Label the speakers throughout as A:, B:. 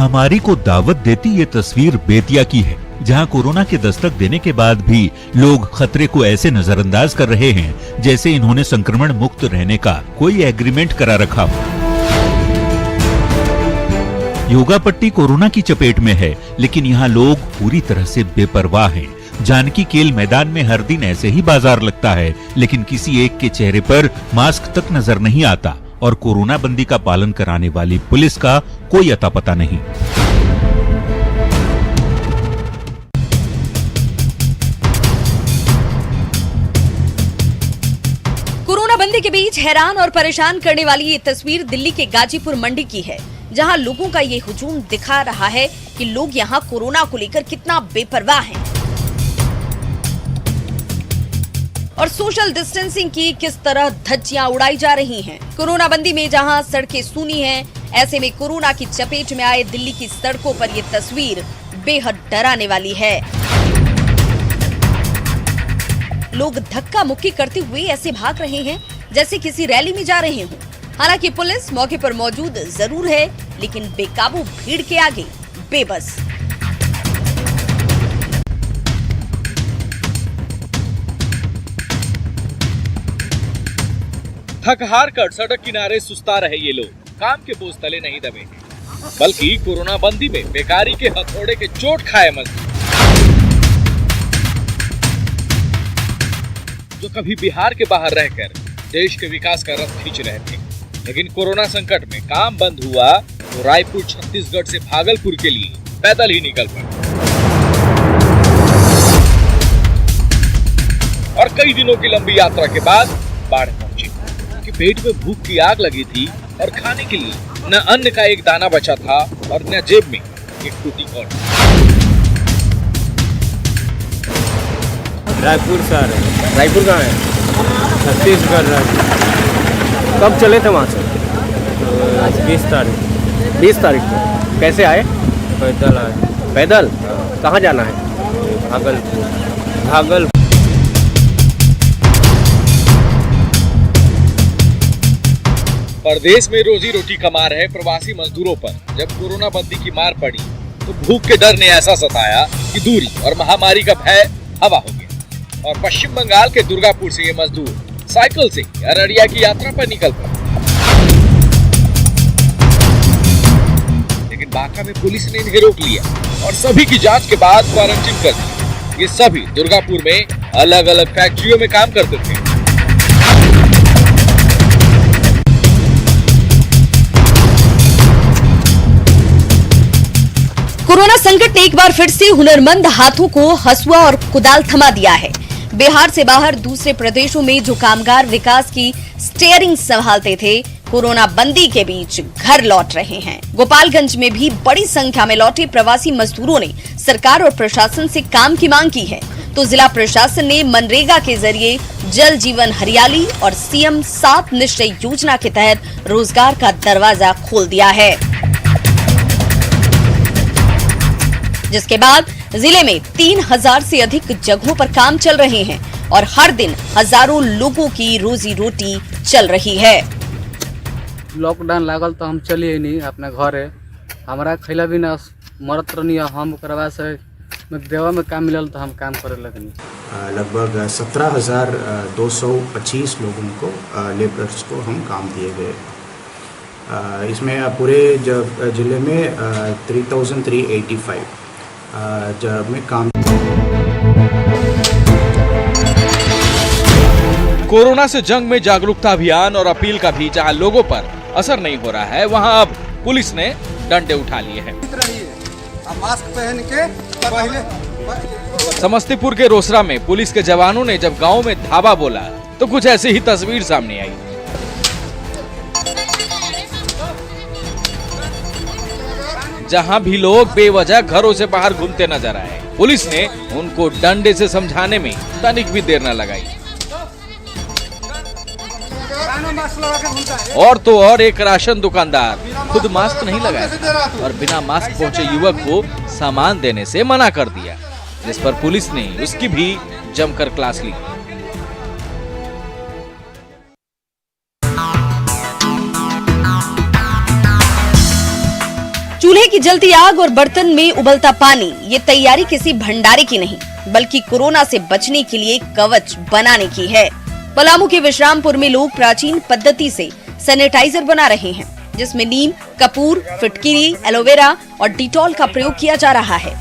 A: महामारी को दावत देती ये तस्वीर बेतिया की है, जहां कोरोना के दस्तक देने के बाद भी लोग खतरे को ऐसे नजरअंदाज कर रहे हैं जैसे इन्होंने संक्रमण मुक्त रहने का कोई एग्रीमेंट करा रखा हो। योगापट्टी कोरोना की चपेट में है, लेकिन यहाँ लोग पूरी तरह से बेपरवाह हैं। जानकी खेल मैदान में हर दिन ऐसे ही बाजार लगता है, लेकिन किसी एक के चेहरे पर मास्क तक नजर नहीं आता और कोरोना बंदी का पालन कराने वाली पुलिस का कोई अता पता नहीं।
B: कोरोना बंदी के बीच हैरान और परेशान करने वाली ये तस्वीर दिल्ली के गाजीपुर मंडी की है, जहां लोगों का ये हुजूम दिखा रहा है कि लोग यहां कोरोना को लेकर कितना बेपरवाह हैं और सोशल डिस्टेंसिंग की किस तरह धज्जियां उड़ाई जा रही हैं। कोरोना बंदी में जहां सड़कें सूनी हैं, ऐसे में कोरोना की चपेट में आए दिल्ली की सड़कों पर ये तस्वीर बेहद डराने वाली है। लोग धक्का मुक्की करते हुए ऐसे भाग रहे हैं जैसे किसी रैली में जा रहे हों। हालांकि पुलिस मौके पर मौजूद जरूर है, लेकिन बेकाबू भीड़ के आगे बेबस।
C: थक हार कर सड़क किनारे सुस्ता रहे ये लोग काम के बोझ तले नहीं दबे, बल्कि कोरोना बंदी में बेकारी के हथौड़े के चोट खाए मजदूर, जो कभी बिहार के बाहर रहकर देश के विकास का रथ खींच रहे थे, लेकिन कोरोना संकट में काम बंद हुआ तो रायपुर छत्तीसगढ़ से भागलपुर के लिए पैदल ही निकल पड़े और कई दिनों की लंबी यात्रा के बाद बाढ़ पहुंची। पेट में भूख की आग लगी थी और खाने के लिए न अन्न का एक दाना बचा था और न जेब में एक टूटी कौड़ी।
D: रायपुर से आ रहे हैं।
E: रायपुर कहाँ है?
D: छत्तीसगढ़ रायपुर।
E: कब चले थे वहाँ से?
D: 20 तारीख।
E: 20 तारीख को। कैसे आए?
D: पैदल आए।
E: पैदल? कहाँ जाना है?
D: भागलपुर।
C: परदेश में रोजी रोटी कमा रहे प्रवासी मजदूरों पर जब कोरोना बंदी की मार पड़ी तो भूख के डर ने ऐसा सताया कि दूरी और महामारी का भय हवा हो गया और पश्चिम बंगाल के दुर्गापुर से ये मजदूर साइकिल से अररिया की यात्रा पर निकल पड़े। लेकिन बांका में पुलिस ने इन्हें रोक लिया और सभी की जांच के बाद क्वारंटीन कर दिया। ये सभी दुर्गापुर में अलग अलग फैक्ट्रियों में काम करते थे।
B: कोरोना संकट ने एक बार फिर से हुनरमंद हाथों को हसुआ और कुदाल थमा दिया है। बिहार से बाहर दूसरे प्रदेशों में जो कामगार विकास की स्टीयरिंग संभालते थे, कोरोना बंदी के बीच घर लौट रहे हैं। गोपालगंज में भी बड़ी संख्या में लौटे प्रवासी मजदूरों ने सरकार और प्रशासन से काम की मांग की है, तो जिला प्रशासन ने मनरेगा के जरिए जल जीवन हरियाली और सीएम 7 निश्चय योजना के तहत रोजगार का दरवाजा खोल दिया है, जिसके बाद जिले में 3000 से अधिक जगहों पर काम चल रहे हैं और हर दिन हजारों लोगों की रोजी रोटी चल रही है।
F: लॉकडाउन लागल तो हम चलिए नहीं अपने घरे, हमारा खैला भी ना मरत रहनी, हम करवा से देवा में काम मिलल तो हम काम करे लगनी।
G: लगभग 17,225 लोगों को लेबर्स को हम काम दिए गए। इसमें पूरे जिले में 3,385 जब में काम।
C: कोरोना से जंग में जागरूकता अभियान और अपील का भी जहां लोगों पर असर नहीं हो रहा है, वहां अब पुलिस ने डंडे उठा लिए हैं।
H: मास्क पहन के पहले
C: समस्तीपुर के रोसड़ा में पुलिस के जवानों ने जब गांव में धावा बोला तो कुछ ऐसी ही तस्वीर सामने आई। जहां भी लोग बेवजह घरों से बाहर घूमते नजर आए, पुलिस ने उनको डंडे से समझाने में तनिक भी देर न लगाई। और तो और एक राशन दुकानदार खुद मास्क नहीं लगाया और बिना मास्क पहुंचे युवक को सामान देने से मना कर दिया, जिस पर पुलिस ने उसकी भी जमकर क्लास ली।
B: चूल्हे की की जलती आग और बर्तन में उबलता पानी, ये तैयारी किसी भंडारे की नहीं बल्कि कोरोना से बचने के लिए कवच बनाने की है। पलामू के विश्रामपुर में लोग प्राचीन पद्धति से सैनिटाइजर बना रहे हैं, जिसमें नीम, कपूर, फिटकिरी, एलोवेरा और डिटॉल का प्रयोग किया जा रहा है।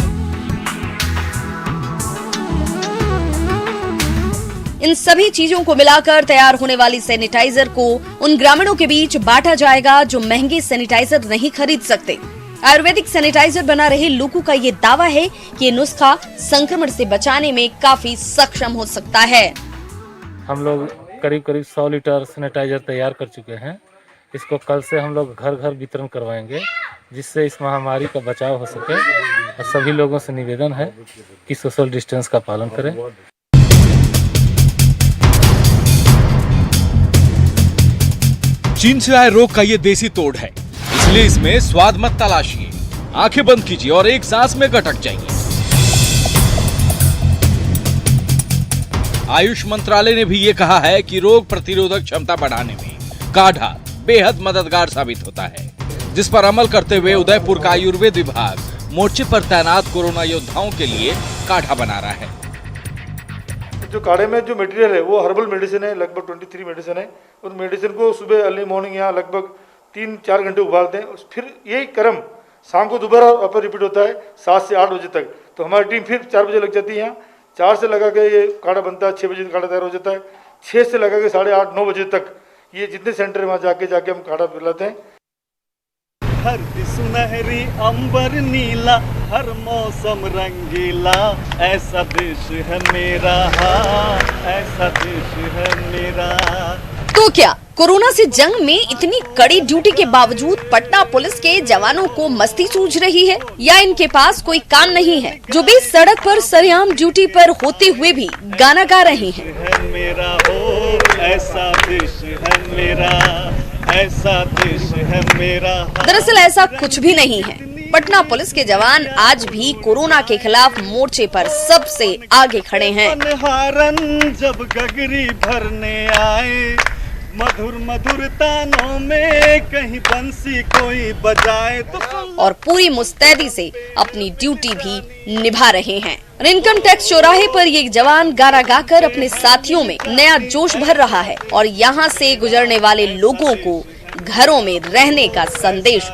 B: इन सभी चीजों को मिलाकर तैयार होने वाली सैनिटाइजर को उन ग्रामीणों के बीच बांटा जाएगा जो महंगे सैनिटाइजर नहीं खरीद सकते। आयुर्वेदिक सैनिटाइजर बना रहे लोगों का ये दावा है कि ये नुस्खा संक्रमण से बचाने में काफी सक्षम हो सकता है।
I: हम लोग करीब 100 लीटर सैनिटाइजर तैयार कर चुके हैं। इसको कल से हम लोग घर घर वितरण करवाएंगे, जिससे इस महामारी का बचाव हो सके। और सभी लोगों से निवेदन है कि सोशल डिस्टेंस का पालन करें।
C: चीन से आए रोग का ये देसी तोड़ है, इसलिए इसमें स्वाद मत तलाशिए, आंखें बंद कीजिए और एक सांस में गटक जाइए। आयुष मंत्रालय ने भी ये कहा है कि रोग प्रतिरोधक क्षमता बढ़ाने में काढ़ा बेहद मददगार साबित होता है, जिस पर अमल करते हुए उदयपुर का आयुर्वेद विभाग मोर्चे पर तैनात कोरोना योद्धाओं के लिए काढ़ा बना रहा है।
J: जो काढ़े में जो मटेरियल है वो हर्बल मेडिसिन है, लगभग 23 मेडिसिन है। उस मेडिसिन को सुबह अर्ली मॉर्निंग यहाँ लगभग 3-4 घंटे उबालते हैं। फिर यही क्रम शाम को दोबारा वापस रिपीट होता है 7 से 8 बजे तक। तो हमारी टीम फिर 4 बजे लग जाती है यहाँ। 4 से लगा के ये काढ़ा बनता है, 6 बजे काढ़ा तैयार हो जाता है। 6 से लगा के 8:30-9 बजे तक ये जितने सेंटर है वहाँ जाके हम काढ़ा पिलाते हैं।
K: हर सुनहरी अंबर नीला, हर मौसम रंगीला, ऐसा देश है मेरा, ऐसा देश है मेरा।
B: तो क्या कोरोना से जंग में इतनी कड़ी ड्यूटी के बावजूद पटना पुलिस के जवानों को मस्ती सूझ रही है, या इनके पास कोई काम नहीं है जो भी सड़क पर सरेआम ड्यूटी पर होते हुए भी गाना गा रहे हैं।
K: मेरा हो ऐसा देश है मेरा, ऐसा देश है मेरा।
B: दरअसल ऐसा कुछ भी नहीं है। पटना पुलिस के जवान आज भी कोरोना के खिलाफ मोर्चे पर सबसे आगे खड़े हैं।
K: हारन जब गगरी भरने आए, मधुर मधुर तानों में कहीं बंसी कोई बजाए तो,
B: और पूरी मुस्तैदी से अपनी ड्यूटी भी निभा रहे हैं। इनकम टैक्स चौराहे पर ये जवान गाना गाकर अपने साथियों में नया जोश भर रहा है और यहाँ से गुजरने वाले लोगों को घरों में रहने का संदेश।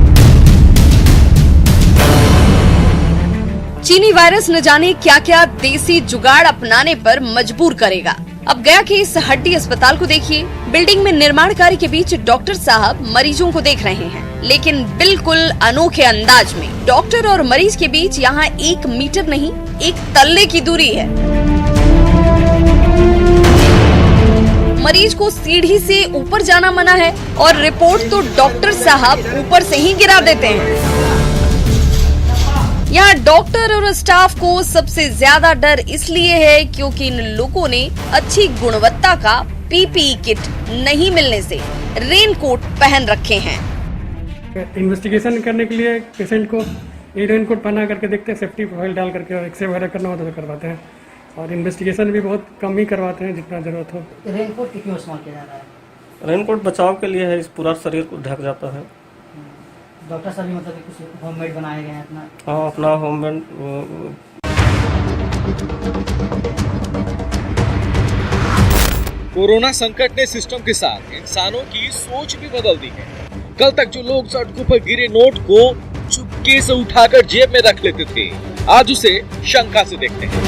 B: चीनी वायरस न जाने क्या क्या देसी जुगाड़ अपनाने पर मजबूर करेगा। अब गया के इस हड्डी अस्पताल को देखिए। बिल्डिंग में निर्माण कार्य के बीच डॉक्टर साहब मरीजों को देख रहे हैं, लेकिन बिल्कुल अनोखे अंदाज में। डॉक्टर और मरीज के बीच यहाँ 1 मीटर नहीं, 1 तल्ले की दूरी है। मरीज को सीढ़ी से ऊपर जाना मना है और रिपोर्ट तो डॉक्टर साहब ऊपर से ही गिरा देते हैं। यहाँ डॉक्टर और स्टाफ को सबसे ज्यादा डर इसलिए है क्योंकि इन लोगों ने अच्छी गुणवत्ता का पीपीई किट नहीं मिलने से रेनकोट पहन रखे हैं।
L: इन्वेस्टिगेशन करने के लिए पेशेंट को ये रेनकोट पहना करके देखते हैं, सेफ्टी प्रोफाइल डाल करके, और एक्सरे वगैरह करना होता है तो करवाते हैं। और इन्वेस्टिगेशन भी बहुत कम ही करवाते हैं जितना जरूरत हो।
M: रेनकोट क्यों इस्तेमाल किया जा रहा है?
D: रेनकोट बचाव के लिए है, इस पूरा शरीर को ढक जाता है।
M: डॉक्टर साहब भी मतलब कुछ होममेड बनाए गए हैं अपना?
D: हाँ, अपना होममेड।
C: कोरोना संकट ने सिस्टम के साथ इंसानों की सोच भी बदल दी है। कल तक जो लोग सड़कों पर गिरे नोट को चुपके से उठाकर जेब में रख लेते थे, आज उसे शंका से देखते हैं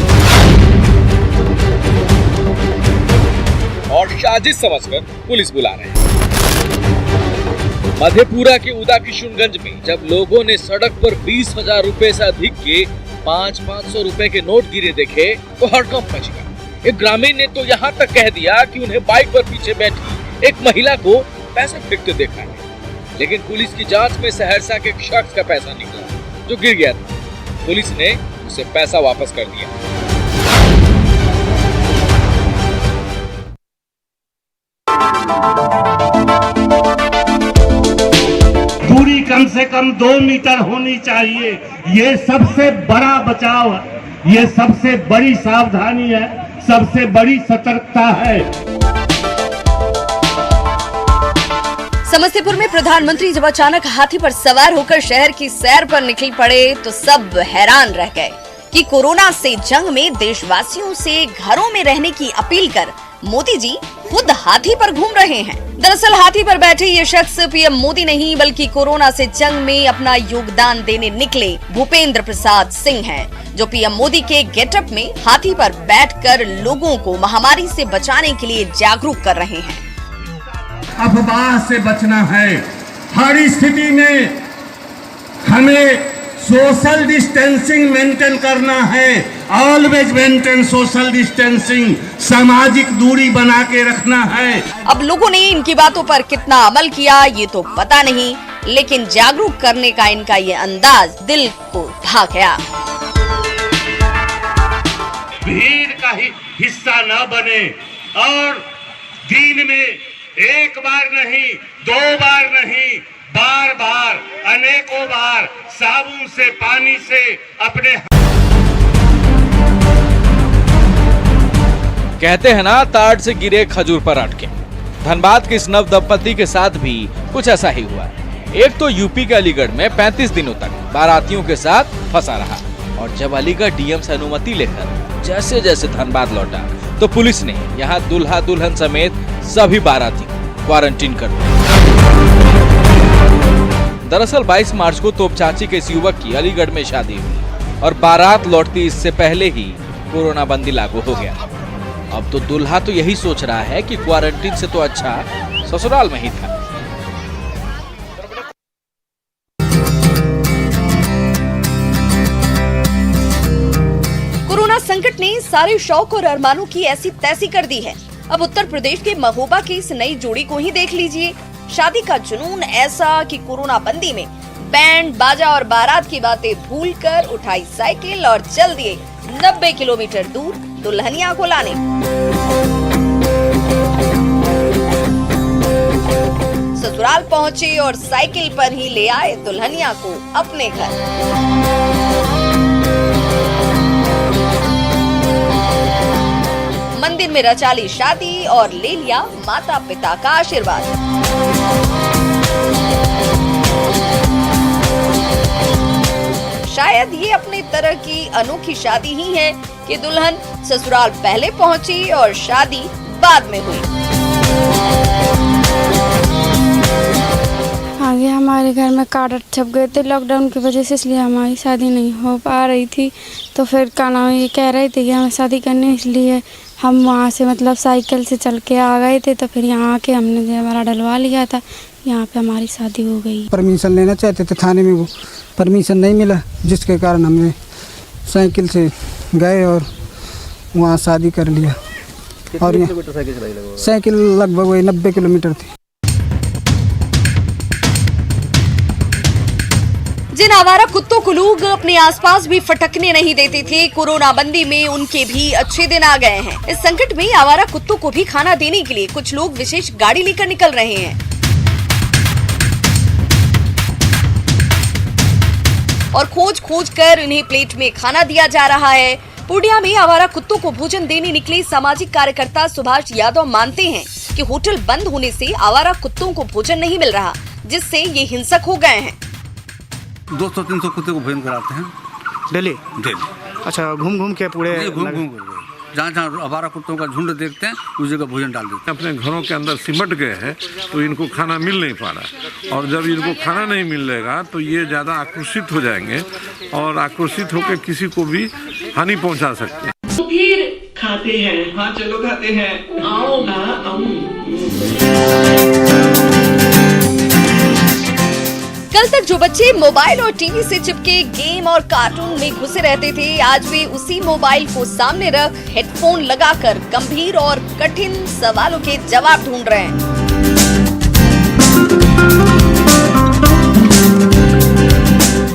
C: और साजिश समझकर पुलिस बुला रहे हैं। मधेपुरा के उदा किशुनगंज में जब लोगों ने सड़क पर 20,000 रुपए से अधिक के 500-500 रुपए के नोट गिरे देखे तो हड़कंप मच गया। एक ग्रामीण ने तो यहाँ तक कह दिया कि उन्हें बाइक पर पीछे बैठी एक महिला को पैसे फेंकते देखा है, लेकिन पुलिस की जांच में सहरसा के एक शख्स का पैसा निकला जो गिर गया था। पुलिस ने उसे पैसा वापस कर दिया।
N: दूरी कम से कम 2 मीटर होनी चाहिए। ये सबसे बड़ा बचाव है, ये सबसे बड़ी सावधानी है, सबसे बड़ी सतर्कता है।
B: समस्तीपुर में प्रधानमंत्री जब अचानक हाथी पर सवार होकर शहर की सैर पर निकल पड़े तो सब हैरान रह गए कि कोरोना से जंग में देशवासियों से घरों में रहने की अपील कर मोदी जी खुद हाथी पर घूम रहे हैं। दरअसल हाथी पर बैठे ये शख्स पीएम मोदी नहीं बल्कि कोरोना से जंग में अपना योगदान देने निकले भूपेंद्र प्रसाद सिंह हैं, जो पीएम मोदी के गेटअप में हाथी पर बैठकर लोगों को महामारी से बचाने के लिए जागरूक कर रहे हैं।
N: अफवाह से बचना है। हर स्थिति में हमें सोशल डिस्टेंसिंग मेंटेन करना है। ऑलवेज मेंटेन सोशल डिस्टेंसिंग, सामाजिक दूरी बना के रखना है।
B: अब लोगों ने इनकी बातों पर कितना अमल किया ये तो पता नहीं, लेकिन जागरूक करने का इनका ये अंदाज दिल को भा गया।
N: भीड़ का ही हिस्सा न बने और दिन में एक बार नहीं, दो बार नहीं, बार बार, अनेकों बार साबुन से, पानी से अपने।
C: कहते हैं ना, ताड़ से गिरे खजूर पर अटके। धनबाद के इस नव दंपति के साथ भी कुछ ऐसा ही हुआ। एक तो यूपी के अलीगढ़ में 35 दिनों तक बारातियों के साथ फंसा रहा और जब अलीगढ़ डीएम से अनुमति लेकर जैसे जैसे धनबाद लौटा तो पुलिस ने यहाँ दूल्हा दुल्हन समेत सभी बाराती क्वारंटीन कर दिया। दरअसल 22 मार्च को तोपचाची के इस युवक की अलीगढ़ में शादी हुई और बारात लौटती इससे पहले ही कोरोना बंदी लागू हो गया। अब तो दूल्हा तो यही सोच रहा है कि क्वारंटीन से तो अच्छा ससुराल में ही था।
B: कोरोना संकट ने सारे शौक और अरमानों की ऐसी तैसी कर दी है। अब उत्तर प्रदेश के महोबा की इस नई जोड़ी को ही देख लीजिए। शादी का जुनून ऐसा कि कोरोना बंदी में बैंड बाजा और बारात की बातें भूलकर उठाई साइकिल और चल दिए 90 किलोमीटर दूर दुल्हनिया को लाने। ससुराल पहुंचे और साइकिल पर ही ले आए दुल्हनिया को अपने घर। मंदिर में रचा ली शादी और ले लिया माता पिता का आशीर्वाद। शायद ये अपने तरह की अनोखी शादी ही है कि दुल्हन ससुराल पहले पहुंची और शादी बाद में हुई।
O: आगे हमारे घर में कार्ड छप गए थे लॉकडाउन की वजह से, इसलिए हमारी शादी नहीं हो पा रही थी। तो फिर क्या नाम ये कह रहे थे कि हमें शादी करनी, इसलिए हम वहाँ से मतलब साइकिल से चल के आ गए थे। तो फिर यहाँ आके हमने हमारा डलवा लिया था, यहाँ पे हमारी शादी हो गई।
F: परमिशन लेना चाहते थे थाने में, वो परमिशन नहीं मिला, जिसके कारण हमने साइकिल से गए और वहाँ शादी कर लिया। और साइकिल लगभग वही 90 किलोमीटर थी।
B: जिन आवारा कुत्तों को लोग अपने आसपास भी फटकने नहीं देते थे, कोरोना बंदी में उनके भी अच्छे दिन आ गए हैं। इस संकट में आवारा कुत्तों को भी खाना देने के लिए कुछ लोग विशेष गाड़ी लेकर निकल रहे हैं और खोज खोज कर इन्हें प्लेट में खाना दिया जा रहा है। पूर्णिया में आवारा कुत्तों को भोजन देने निकले सामाजिक कार्यकर्ता सुभाष यादव मानते हैं कि होटल बंद होने से आवारा कुत्तों को भोजन नहीं मिल रहा, जिससे ये हिंसक हो गए हैं।
H: 200-300 कुत्ते को भोजन कराते हैं डेली। अच्छा, घूम घूम के पूरे
P: घूम जहाँ जहाँ आवारा कुत्तों का झुंड देखते हैं उस जगह भोजन डाल देते हैं।
J: अपने घरों के अंदर सिमट गए हैं तो इनको खाना मिल नहीं पा रहा, और जब इनको खाना नहीं मिलेगा तो ये ज़्यादा आक्रोशित हो जाएंगे और आक्रोशित होकर किसी को भी हानि पहुंचा सकते हैं।
Q: तो फिर खाते हैं। हाँ चलो खाते हैं, आओ ना
B: कल तक जो बच्चे मोबाइल और टीवी से चिपके गेम और कार्टून में घुसे रहते थे, आज वे उसी मोबाइल को सामने रख हेडफोन लगाकर गंभीर और कठिन सवालों के जवाब ढूंढ रहे हैं।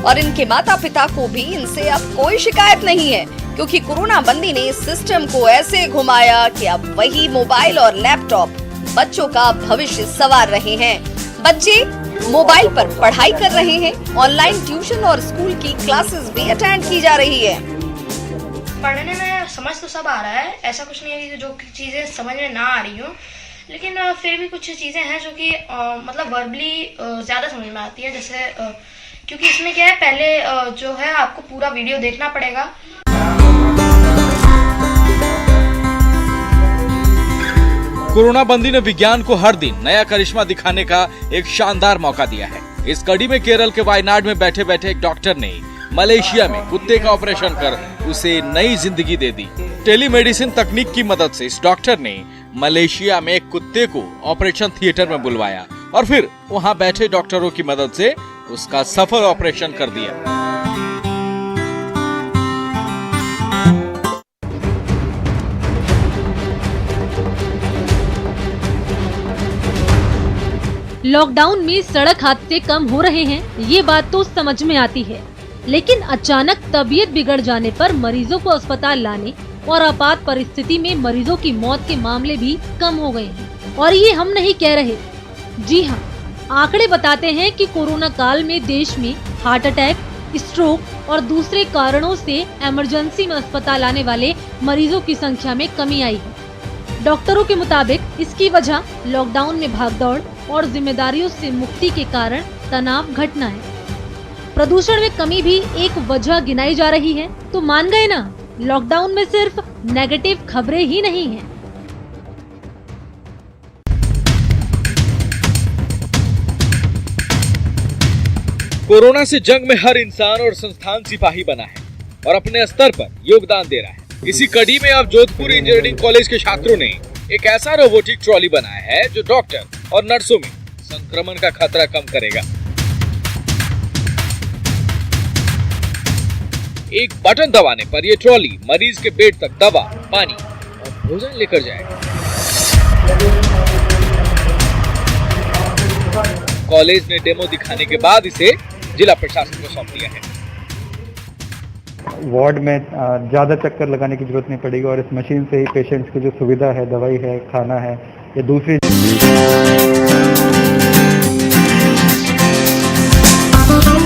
B: और इनके माता पिता को भी इनसे अब कोई शिकायत नहीं है, क्योंकि कोरोना बंदी ने सिस्टम को ऐसे घुमाया कि अब वही मोबाइल और लैपटॉप बच्चों का भविष्य संवार रहे हैं। बच्चे मोबाइल पर पढ़ाई कर रहे हैं, ऑनलाइन ट्यूशन और स्कूल की क्लासेस भी अटेंड की जा रही है।
R: पढ़ने में समझ तो सब आ रहा है, ऐसा कुछ नहीं है कि जो चीजें समझ में ना आ रही हो, लेकिन फिर भी कुछ चीज़ें हैं जो कि मतलब वर्बली ज़्यादा समझ में आती है, जैसे क्योंकि इसमें क्या है, पहले जो है आपको पूरा वीडियो देखना पड़ेगा।
C: कोरोना बंदी ने विज्ञान को हर दिन नया करिश्मा दिखाने का एक शानदार मौका दिया है। इस कड़ी में केरल के वायनाड में बैठे बैठे एक डॉक्टर ने मलेशिया में कुत्ते का ऑपरेशन कर उसे नई जिंदगी दे दी। टेलीमेडिसिन तकनीक की मदद से इस डॉक्टर ने मलेशिया में एक कुत्ते को ऑपरेशन थिएटर में बुलवाया और फिर वहां बैठे डॉक्टरों की मदद से उसका सफल ऑपरेशन कर दिया।
S: लॉकडाउन में सड़क हादसे कम हो रहे हैं, ये बात तो समझ में आती है, लेकिन अचानक तबीयत बिगड़ जाने पर मरीजों को अस्पताल लाने और आपात परिस्थिति में मरीजों की मौत के मामले भी कम हो गए हैं। और ये हम नहीं कह रहे, जी हाँ, आंकड़े बताते हैं कि कोरोना काल में देश में हार्ट अटैक, स्ट्रोक और दूसरे कारणों से इमरजेंसी में अस्पताल आने वाले मरीजों की संख्या में कमी आई है। डॉक्टरों के मुताबिक इसकी वजह लॉकडाउन में भागदौड़ और जिम्मेदारियों से मुक्ति के कारण तनाव घटना है। प्रदूषण में कमी भी एक वजह गिनाई जा रही है। तो मान गए ना, लॉकडाउन में सिर्फ नेगेटिव खबरें ही नहीं हैं।
C: कोरोना से जंग में हर इंसान और संस्थान सिपाही बना है और अपने स्तर पर योगदान दे रहा है। इसी कड़ी में अब जोधपुर इंजीनियरिंग कॉलेज के छात्रों ने एक ऐसा रोबोटिक ट्रॉली बनाया है जो डॉक्टर और नर्सों में संक्रमण का खतरा कम करेगा। एक बटन दबाने पर यह ट्रॉली मरीज के बेड तक दवा, पानी और भोजन लेकर जाएगा। कॉलेज ने डेमो दिखाने के बाद इसे जिला प्रशासन को सौंप दिया है।
T: वार्ड में ज़्यादा चक्कर लगाने की जरूरत नहीं पड़ेगी और इस मशीन से ही पेशेंट्स की जो सुविधा है, दवाई है, खाना है या दूसरी।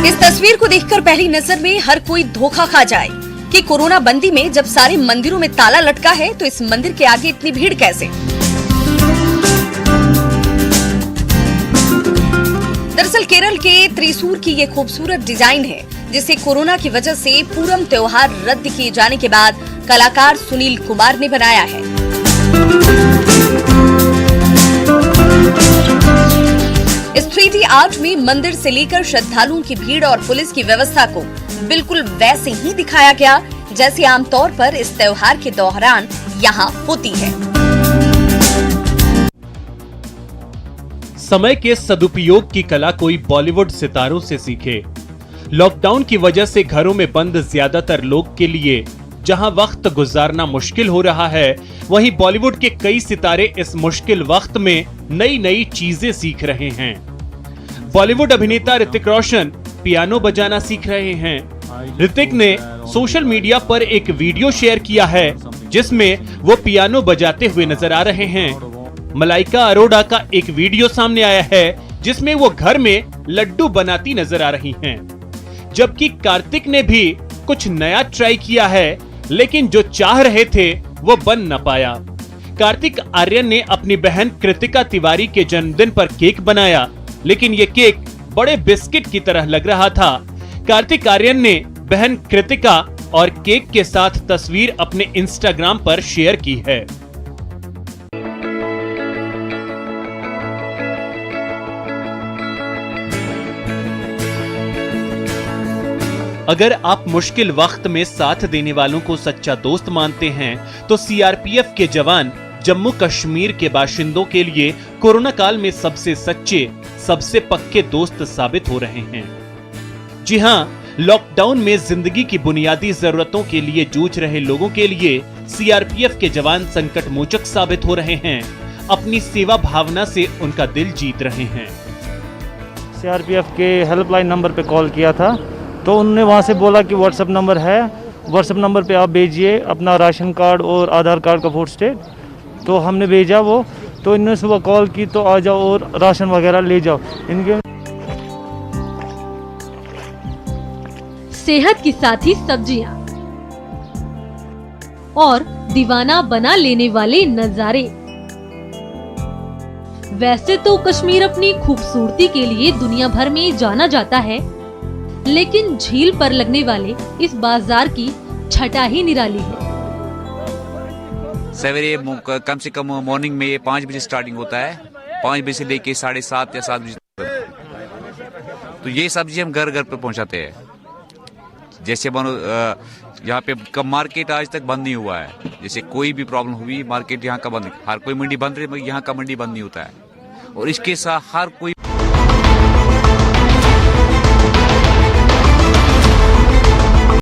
B: इस तस्वीर को देखकर पहली नजर में हर कोई धोखा खा जाए कि कोरोना बंदी में जब सारे मंदिरों में ताला लटका है तो इस मंदिर के आगे इतनी भीड़ कैसे। दरअसल केरल के त्रिशूर की ये खूबसूरत डिजाइन है जिसे कोरोना की वजह से पूरम त्योहार रद्द किए जाने के बाद कलाकार सुनील कुमार ने बनाया है। इस 3D आर्ट में मंदिर से लेकर श्रद्धालुओं की भीड़ और पुलिस की व्यवस्था को बिल्कुल वैसे ही दिखाया गया जैसे आमतौर पर इस त्योहार के दौरान यहाँ होती है।
U: समय के सदुपयोग की कला कोई बॉलीवुड सितारों से सीखे। लॉकडाउन की वजह से घरों में बंद ज्यादातर लोग के लिए जहां वक्त गुजारना मुश्किल हो रहा है, वहीं बॉलीवुड के कई सितारे इस मुश्किल वक्त में नई नई चीजें सीख रहे हैं। बॉलीवुड अभिनेता ऋतिक रोशन पियानो बजाना सीख रहे हैं। ऋतिक ने सोशल मीडिया पर एक वीडियो शेयर किया है जिसमें वो पियानो बजाते हुए नजर आ रहे हैं। मलाइका अरोड़ा का एक वीडियो सामने आया है जिसमें वो घर में लड्डू बनाती नजर आ रही हैं। जबकि कार्तिक ने भी कुछ नया ट्राई किया है, लेकिन जो चाह रहे थे वो बन न पाया। कार्तिक आर्यन ने अपनी बहन कृतिका तिवारी के जन्मदिन पर केक बनाया, लेकिन ये केक बड़े बिस्किट की तरह लग रहा था। कार्तिक आर्यन ने बहन कृतिका और केक के साथ तस्वीर अपने इंस्टाग्राम पर शेयर की है। अगर आप मुश्किल वक्त में साथ देने वालों को सच्चा दोस्त मानते हैं तो सीआरपीएफ के जवान जम्मू कश्मीर के बाशिंदों के लिए कोरोना काल में सबसे सच्चे, सबसे पक्के दोस्त साबित हो रहे हैं। जी हां, लॉकडाउन में जिंदगी की बुनियादी जरूरतों के लिए जूझ रहे लोगों के लिए सीआरपीएफ के जवान संकट मोचक साबित हो रहे हैं। अपनी सेवा भावना से उनका दिल जीत रहे हैं।
V: सीआरपीएफ के हेल्पलाइन नंबर पे कॉल किया था तो उन्होंने वहाँ से बोला कि व्हाट्सएप नंबर है, व्हाट्सएप नंबर पे आप भेजिए अपना राशन कार्ड और आधार कार्ड का फोटोस्टेट। तो हमने भेजा वो, तो इन्होंने सुबह कॉल की तो आ जाओ और राशन वगैरह ले जाओ इनके।
S: सेहत की साथी सब्जियां और दीवाना बना लेने वाले नजारे। वैसे तो कश्मीर अपनी खूबसूरती के लिए दुनिया भर में जाना जाता है, लेकिन झील पर लगने वाले इस बाजार की छटा ही निराली है।
A: सवेरे कम से कम मॉर्निंग में 5 बजे स्टार्टिंग होता है, 5 बजे से लेके 7:30 या 7 बजे तक। तो ये सब्जी हम घर घर पे पहुंचाते हैं। जैसे मानो यहाँ पे कब मार्केट आज तक बंद नहीं हुआ है। जैसे कोई भी प्रॉब्लम हुई, मार्केट यहाँ का बंद, हर कोई मंडी बंद रही, यहाँ का मंडी बंद नहीं होता है। और इसके साथ हर कोई